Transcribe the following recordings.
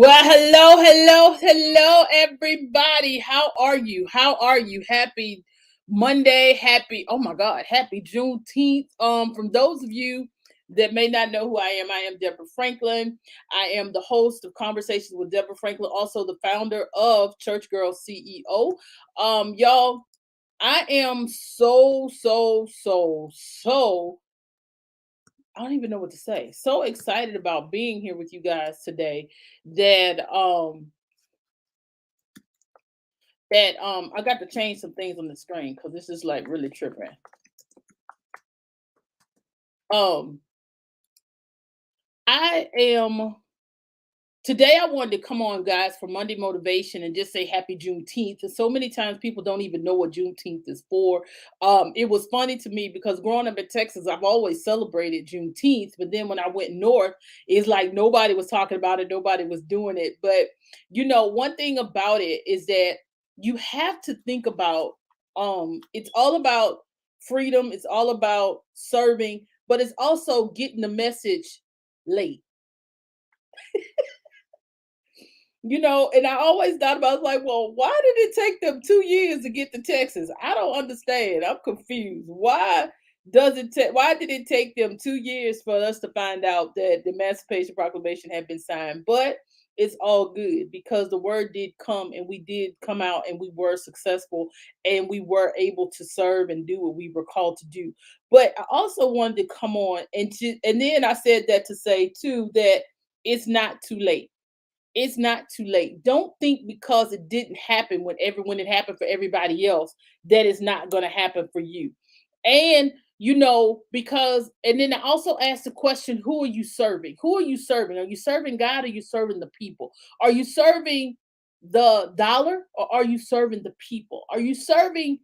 Well, hello, everybody. How are you? How are you? Happy Monday. Oh my God, happy Juneteenth. From those of you that may not know who I am Deborah Franklin. I am the host of Conversations with Deborah Franklin, also the founder of Church Girl CEO. Y'all, I am so I don't even know what to say. So excited about being here with you guys today that I got to change some things on the screen because this is like really tripping. Um I am Today I wanted to come on, guys, for Monday motivation and just say happy Juneteenth. And so many times people don't even know what Juneteenth is for. It was funny to me because growing up in Texas, I've always celebrated Juneteenth, but then when I went north, it's like nobody was talking about it, nobody was doing it. But one thing about it is that you have to think about it's all about freedom, it's all about serving, but it's also getting the message late. And I always thought about like, well, why did it take them 2 years to get to Texas? I don't understand. I'm confused. Why did it take them 2 years for us to find out that the Emancipation Proclamation had been signed? But it's all good because the word did come and we did come out and we were successful and we were able to serve and do what we were called to do. But I also wanted to come on and then I said that to say too that it's not too late. It's not too late. Don't think because it didn't happen when it happened for everybody else that it's not going to happen for you. And because and then I also asked the question, who are you serving? Who are you serving? Are you serving God or are you serving the people? Are you serving the dollar or are you serving the people? Are you serving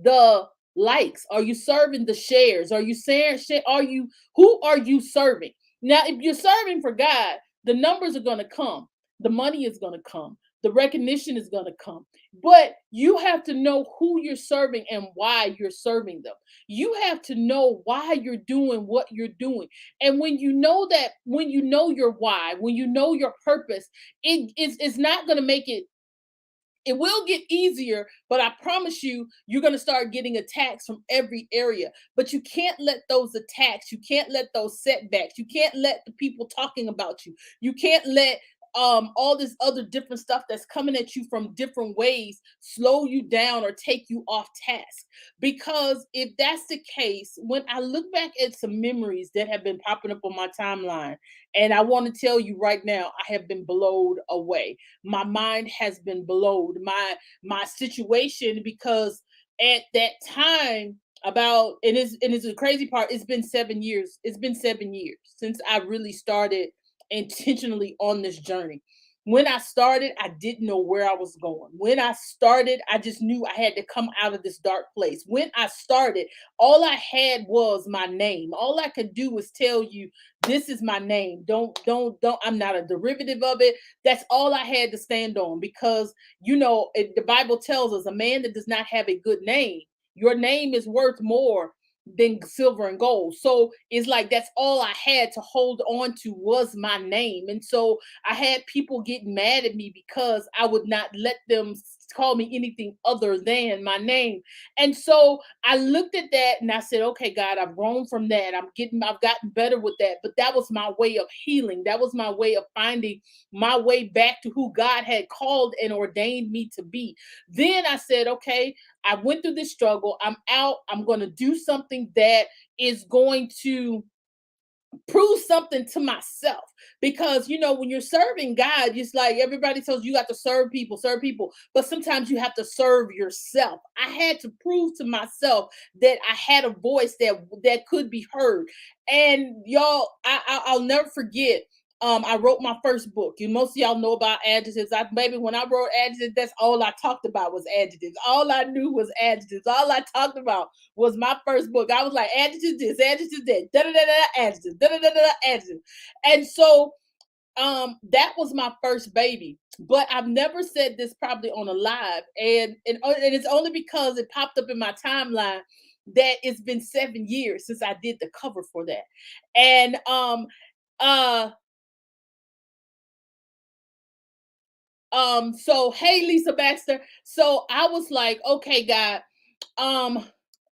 the likes? Are you serving the shares? Are you saying who are you serving? Now, if you're serving for God, the numbers are going to come, the money is going to come, the recognition is going to come, but you have to know who you're serving and why you're serving them. You have to know why you're doing what you're doing. And when you know your why, when you know your purpose, it's not going to make it will get easier, but I promise you, you're going to start getting attacks from every area. But you can't let those attacks, you can't let those setbacks, you can't let the people talking about you, you can't let all this other different stuff that's coming at you from different ways slow you down or take you off task. Because if that's the case, when I look back at some memories that have been popping up on my timeline, and I want to tell you right now, I have been blown away. My mind has been blown. My situation, because at that time, about and it's the crazy part, it's been 7 years. It's been 7 years since I really started intentionally on this journey. When I started, I didn't know where I was going. When I started, I just knew I had to come out of this dark place. When I started, all I had was my name. All I could do was tell you, this is my name. Don't, I'm not a derivative of it. That's all I had to stand on because, the Bible tells us a man that does not have a good name, your name is worth more than silver and gold. So it's like that's all I had to hold on to was my name. And so I had people getting mad at me because I would not let them call me anything other than my name. And so I looked at that and I said, okay, God, I've grown from that. I've gotten better with that. But that was my way of healing. That was my way of finding my way back to who God had called and ordained me to be. Then I said, okay, I went through this struggle. I'm out. I'm going to do something that is going to prove something to myself. Because when you're serving God, it's like everybody tells you, you got to serve people, but sometimes you have to serve yourself. I had to prove to myself that I had a voice that could be heard. And y'all, I'll never forget. I wrote my first book. Most of y'all know about adjectives. Maybe when I wrote adjectives, that's all I talked about was adjectives. All I knew was adjectives. All I talked about was my first book. I was like, adjectives this, adjectives that, da da da da, adjectives, da da da da, adjectives. And so that was my first baby. But I've never said this probably on a live, and it's only because it popped up in my timeline that it's been 7 years since I did the cover for that. And uh So hey, Lisa Baxter. So I was like, okay, God, um,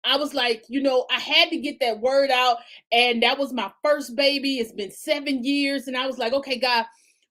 I was like, I had to get that word out, and that was my first baby. It's been 7 years, and I was like, okay, God.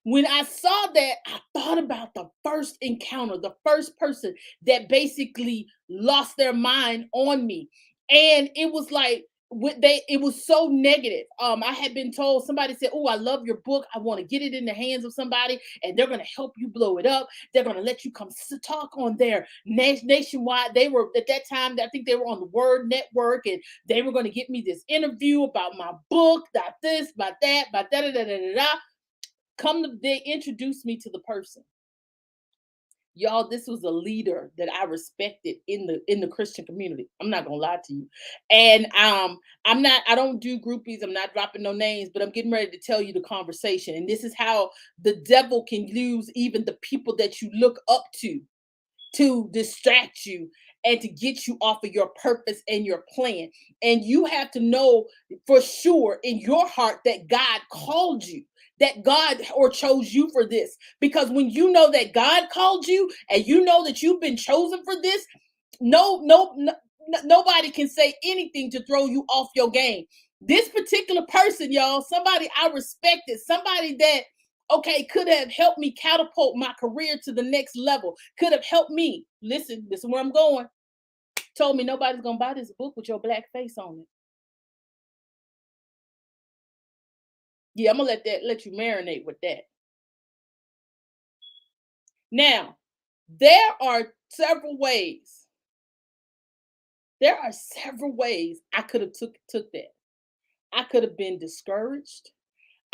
When I saw that, I thought about the first encounter, the first person that basically lost their mind on me, and it was like it was so negative. I had been told, somebody said, "Oh, I love your book. I want to get it in the hands of somebody, and they're going to help you blow it up. They're going to let you come talk on their nationwide." They were at that time, I think they were on the Word Network, and they were going to get me this interview about my book, about this, about that, about da da da da da. Come to, they introduced me to the person. Y'all, this was a leader that I respected in the Christian community. I'm not gonna lie to you. And I don't do groupies, I'm not dropping no names, but I'm getting ready to tell you the conversation. And this is how the devil can use even the people that you look up to distract you and to get you off of your purpose and your plan. And you have to know for sure in your heart that God called you, that God or chose you for this. Because when you know that God called you and you know that you've been chosen for this, nobody can say anything to throw you off your game. This particular person, y'all, somebody I respected, somebody that okay, could have helped me catapult my career to the next level, could have helped me. Listen, this is where I'm going. Told me nobody's gonna buy this book with your black face on it. Yeah, I'm gonna let you marinate with that. Now, there are several ways. There are several ways I could have took that. I could have been discouraged.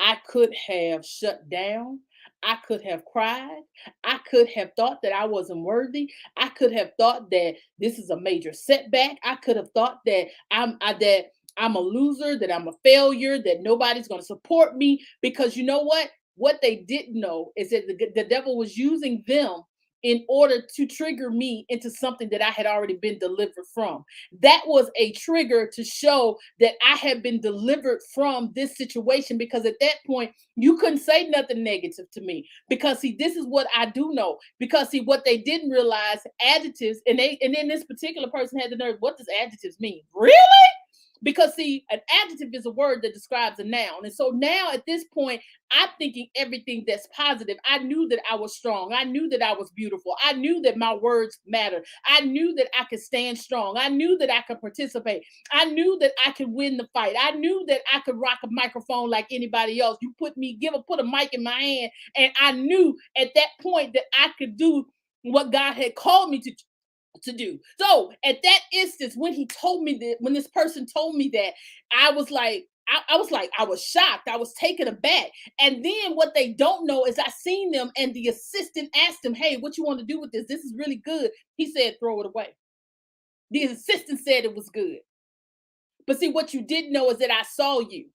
I could have shut down. I could have cried. I could have thought that I wasn't worthy. I could have thought that this is a major setback. I could have thought that that I'm a loser, that I'm a failure, that nobody's going to support me because you know what? What they didn't know is that the devil was using them in order to trigger me into something that I had already been delivered from. That was a trigger to show that I had been delivered from this situation because at that point, you couldn't say nothing negative to me. Because see, this is what I do know. Because see, what they didn't realize, adjectives, and then this particular person had the nerve, what does adjectives mean? Really? Because see, an adjective is a word that describes a noun. And so now at this point, I'm thinking everything that's positive. I knew that I was strong. I knew that I was beautiful. I knew that my words mattered. I knew that I could stand strong. I knew that I could participate. I knew that I could win the fight. I knew that I could rock a microphone like anybody else. You put a mic in my hand, and I knew at that point that I could do what God had called me to do. So at that instance, when he told me that, when this person told me that, I was like, I was shocked. I was taken aback. And then what they don't know is I seen them and the assistant asked him, "Hey, what you want to do with this? This is really good." He said, "Throw it away." The assistant said it was good. But see, what you didn't know is that I saw you.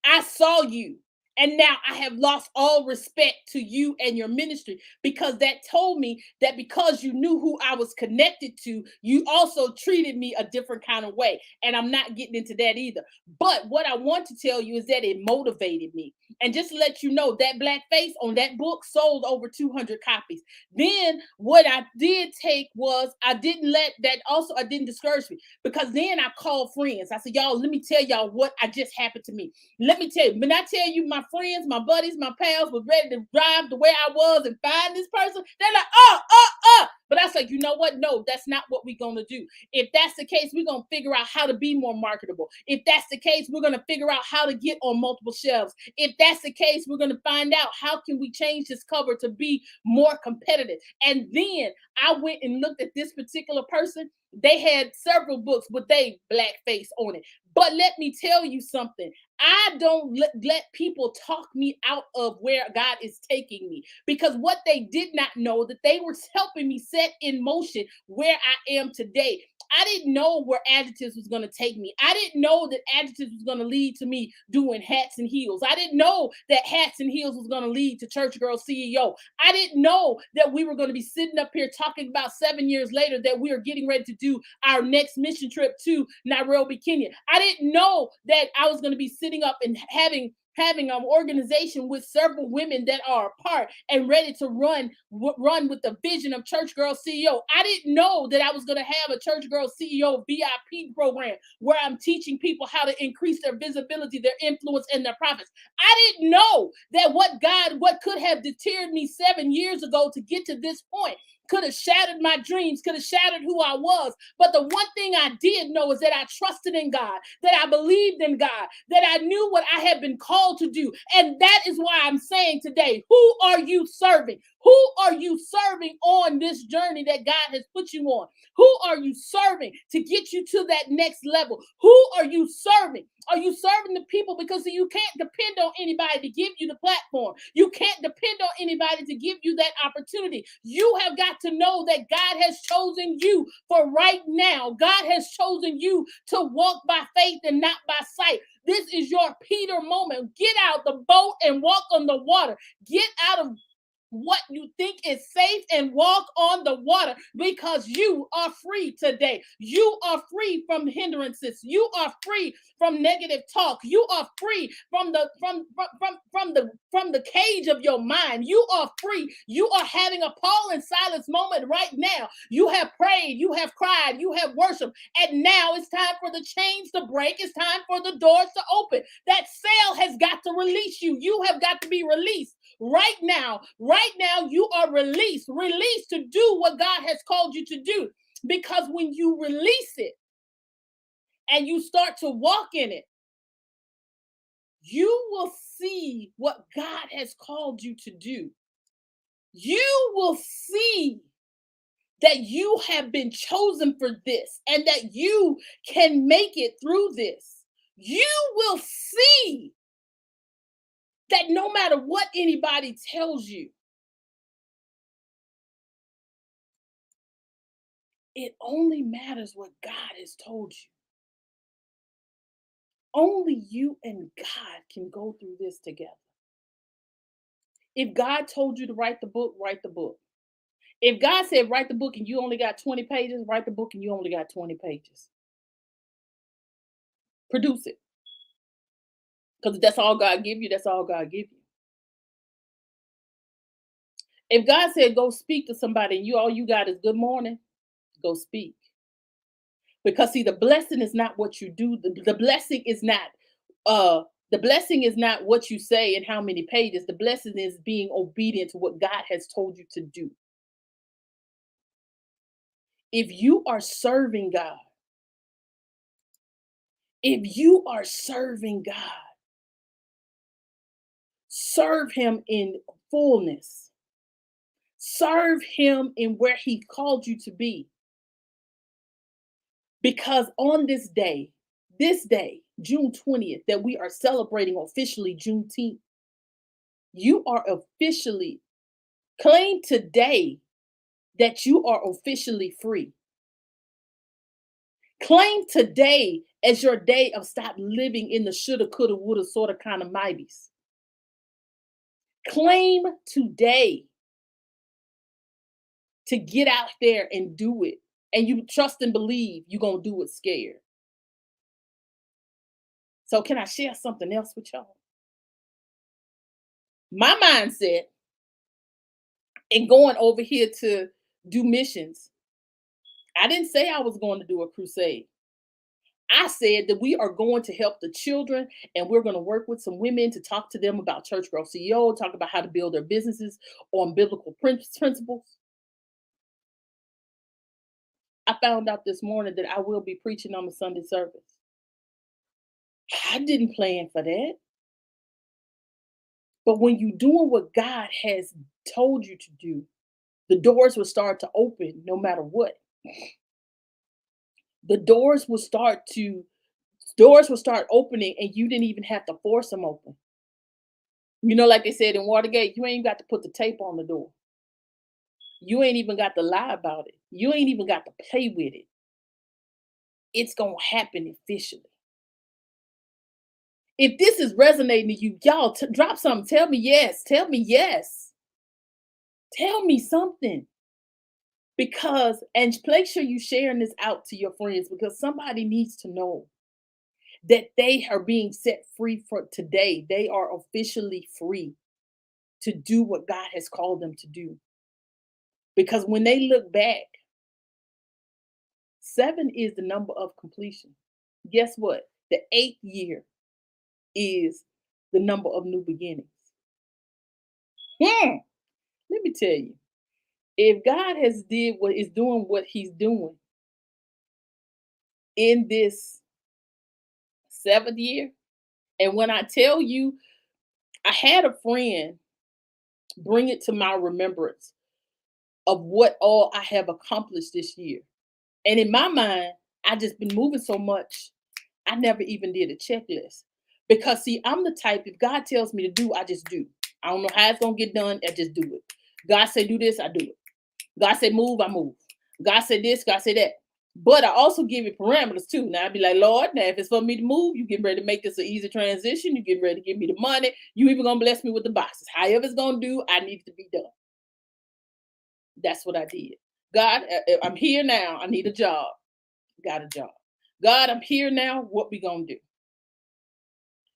I saw you. And now I have lost all respect to you and your ministry because that told me that because you knew who I was connected to, you also treated me a different kind of way. And I'm not getting into that either. But what I want to tell you is that it motivated me. And just to let you know, that black face on that book sold over 200 copies. Then what I did take was I didn't discourage me because then I called friends. I said, y'all, let me tell y'all what I just happened to me. Let me tell you, when I tell you my friends, my buddies, my pals was ready to drive the way I was and find this person, they're like, But I was like, you know what? No, that's not what we're going to do. If that's the case, we're going to figure out how to be more marketable. If that's the case, we're going to figure out how to get on multiple shelves. If that's the case, we're going to find out how can we change this cover to be more competitive. And then I went and looked at this particular person. They had several books with they blackface on it. But let me tell you something. I don't let people talk me out of where God is taking me because what they did not know that they were helping me set in motion where I am today. I didn't know where adjectives was going to take me. I didn't know that adjectives was going to lead to me doing hats and heels. I didn't know that hats and heels was going to lead to Church Girl CEO. I didn't know that we were going to be sitting up here talking about 7 years later that we are getting ready to do our next mission trip to Nairobi, Kenya. I didn't know that I was going to be sitting up and having having an organization with several women that are apart and ready to run with the vision of Church Girl CEO. I didn't know that I was going to have a Church Girl CEO VIP program where I'm teaching people how to increase their visibility, their influence, and their profits. I didn't know that what could have deterred me 7 years ago to get to this point could have shattered my dreams, could have shattered who I was. But the one thing I did know is that I trusted in God, that I believed in God, that I knew what I had been called to do. And that is why I'm saying today, who are you serving? Who are you serving on this journey that God has put you on? Who are you serving to get you to that next level? Who are you serving? Are you serving the people? Because you can't depend on anybody to give you the platform. You can't depend on anybody to give you that opportunity. You have got to know that God has chosen you for right now. God has chosen you to walk by faith and not by sight. This is your Peter moment. Get out the boat and walk on the water. Get out of what you think is safe and walk on the water, because you are free today. You are free from hindrances. You are free from negative talk. You are free from the cage of your mind. You are free. You are having a Paul and Silas moment right now. You have prayed, you have cried, you have worshiped, and now it's time for the chains to break. It's time for the doors to open. That sail has got to release you. You have got to be released. Right now you are released to do what God has called you to do. Because when you release it and you start to walk in it, you will see what God has called you to do. You will see that you have been chosen for this and that you can make it through this. You will see that no matter what anybody tells you, it only matters what God has told you. Only you and God can go through this together. If God told you to write the book, write the book. If God said write the book and you only got 20 pages, write the book and you only got 20 pages. Produce it. Because that's all God give you, that's all God give you. If God said go speak to somebody and all you got is good morning, go speak. Because see, the blessing is not what you do. The blessing is not what you say and how many pages. The blessing is being obedient to what God has told you to do. If you are serving God, serve him in fullness. Serve him in where he called you to be. Because on this day, June 20th, that we are celebrating officially Juneteenth, you are officially, claim today that you are officially free. Claim today as your day of stop living in the shoulda, coulda, woulda, sorta, kind of maybes. Claim today to get out there and do it. And you trust and believe you're going to do it scared. So can I share something else with y'all? My mindset in going over here to do missions, I didn't say I was going to do a crusade. I said that we are going to help the children and we're going to work with some women to talk to them about Church Girl CEO, talk about how to build their businesses on biblical principles. I found out this morning that I will be preaching on the Sunday service. I didn't plan for that. But when you're doing what God has told you to do, the doors will start to open no matter what. The doors will start opening and you didn't even have to force them open. You know, like they said in Watergate, you ain't got to put the tape on the door. You ain't even got to lie about it. You ain't even got to play with it. It's going to happen officially. If this is resonating to you, y'all drop something. Tell me yes. Tell me yes. Tell me something. And make sure you sharing this out to your friends because somebody needs to know. that they are being set free for today. They are officially free to do what God has called them to do. Because when they look back, 7 is the number of completion. Guess what? The 8th year is the number of new beginnings. Hmm. Let me tell you, if God has did what is doing what he's doing in this 7th year, and when I tell you, I had a friend bring it to my remembrance of what all I have accomplished this year. And in my mind, I just been moving so much, I never even did a checklist. Because see, I'm the type, if God tells me to do, I just do. I don't know how it's gonna get done, I just do it. God say do this, I do it. God said move, I move. God said this, God said that. But I also give it parameters too. Now I'd be like, Lord, now if it's for me to move, you getting ready to make this an easy transition. You getting ready to give me the money. You even gonna bless me with the boxes. However it's gonna do, I need it to be done. That's what I did. God, I'm here now. I need a job. Got a job. God, I'm here now. What we gonna do?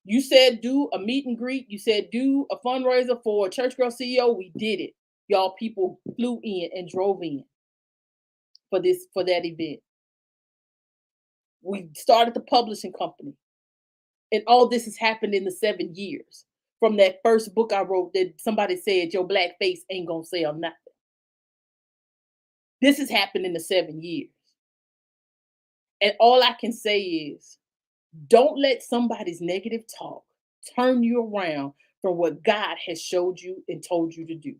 You said do a meet and greet. You said do a fundraiser for Church Girl CEO. We did it. Y'all people flew in and drove in for that event. We started the publishing company. And all this has happened in the 7 years. From that first book I wrote that somebody said your black face ain't gonna sell nothing. This has happened in the 7 years. And all I can say is don't let somebody's negative talk turn you around from what God has showed you and told you to do.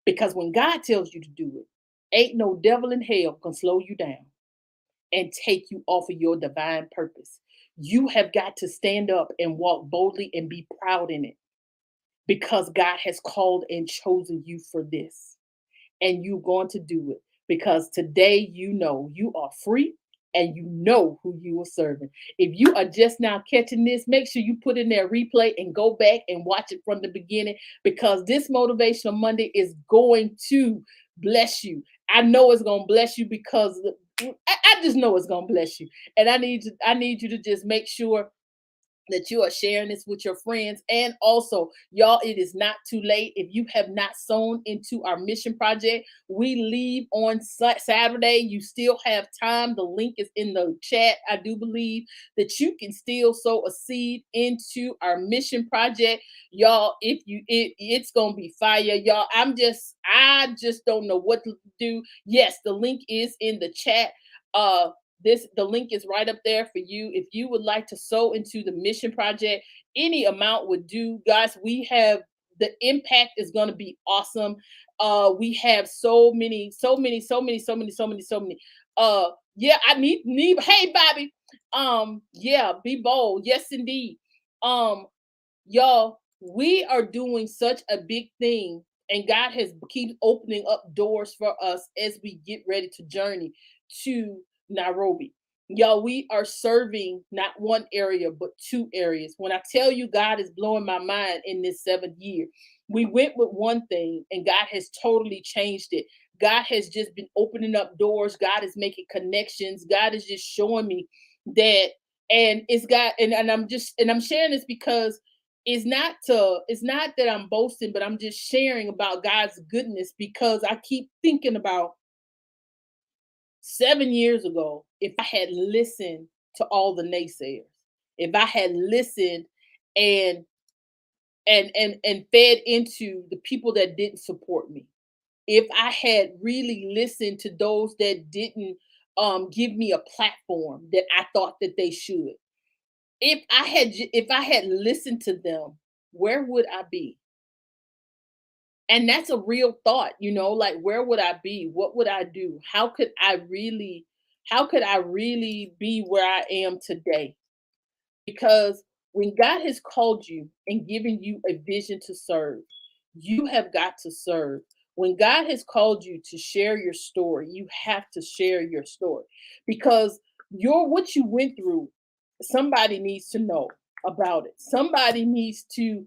Because when God tells you to do it, ain't no devil in hell can slow you down and take you off of your divine purpose. You have got to stand up and walk boldly and be proud in it because God has called and chosen you for this. And you're going to do it because today you know you are free and you know who you are serving. If you are just now catching this, make sure you put in there replay and go back and watch it from the beginning because this motivational Monday is going to bless you. I know it's going to bless you because I just know it's going to bless you. And I need you to just make sure that you are sharing this with your friends. And also, y'all, it is not too late. If you have not sown into our mission project, we leave on Saturday. You still have time. The link is in the chat. I do believe that you can still sow a seed into our mission project. Y'all, if you it's gonna be fire, y'all. I just don't know what to do. Yes, the link is in the chat. The link is right up there for you if you would like to sow into the mission project. Any amount would do, guys. We have the impact is going to be awesome. We have so many. Yeah, I need hey Bobby. Yeah, be bold. Yes indeed. um Y'all, we are doing such a big thing, and God has keeps opening up doors for us as we get ready to journey to Nairobi. Y'all, we are serving not one area, but two areas. When I tell you God is blowing my mind in this 7th year, we went with one thing and God has totally changed it. God has just been opening up doors. God is making connections. God is just showing me that, and it's got, and I'm sharing this because it's not that I'm boasting, but I'm just sharing about God's goodness because I keep thinking about 7 years ago, if I had listened to all the naysayers, if I had listened and and fed into the people that didn't support me, if I had really listened to those that didn't give me a platform that I thought that they should, if I had listened to them, where would I be? And that's a real thought, like where would I be? What would I do? How could I really be where I am today? Because when God has called you and given you a vision to serve, you have got to serve. When God has called you to share your story, you have to share your story because what you went through, somebody needs to know about it. Somebody needs to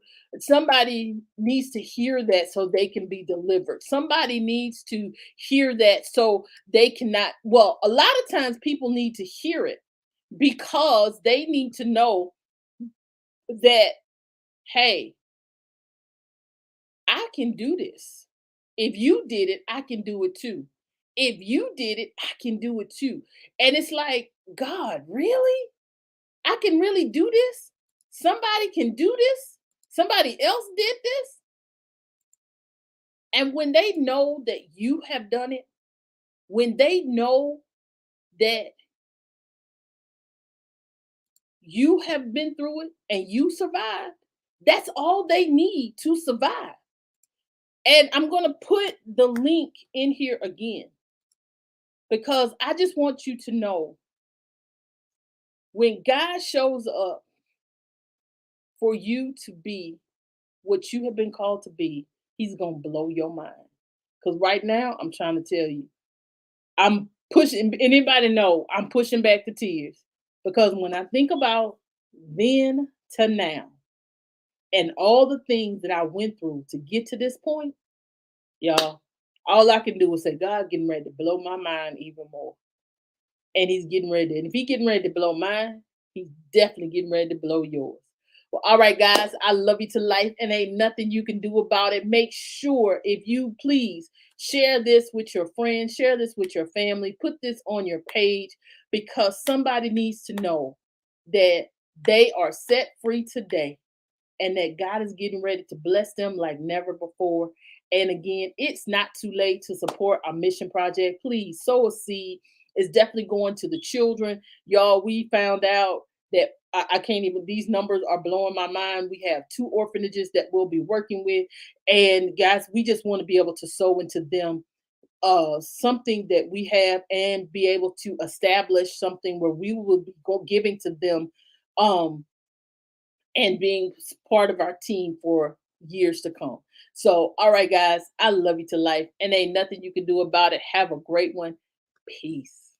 hear that so they can be delivered. Somebody needs to hear that so they cannot, well, a lot of times people need to hear it because they need to know that, hey, I can do this. If you did it, I can do it too. If you did it, I can do it too. And it's like, God, really? I can really do this? Somebody can do this? Somebody else did this? And when they know that you have done it, when they know that you have been through it and you survived, that's all they need to survive. And I'm going to put the link in here again because I just want you to know when God shows up for you to be what you have been called to be, he's going to blow your mind. Because right now, I'm trying to tell you, I'm pushing, anybody know, I'm pushing back the tears. Because when I think about then to now and all the things that I went through to get to this point, y'all, all I can do is say, God getting ready to blow my mind even more. And he's getting ready. And if he's getting ready to blow mine, he's definitely getting ready to blow yours. Well, all right, guys, I love you to life, and ain't nothing you can do about it. Make sure, if you please, share this with your friends, share this with your family, put this on your page because somebody needs to know that they are set free today and that God is getting ready to bless them like never before. And again, it's not too late to support our mission project. Please sow a seed. It's definitely going to the children. Y'all, we found out that I can't even, these numbers are blowing my mind. We have 2 orphanages that we'll be working with. And guys, we just want to be able to sow into them something that we have and be able to establish something where we will be giving to them um and being part of our team for years to come. So, all right, guys, I love you to life, and ain't nothing you can do about it. Have a great one. Peace.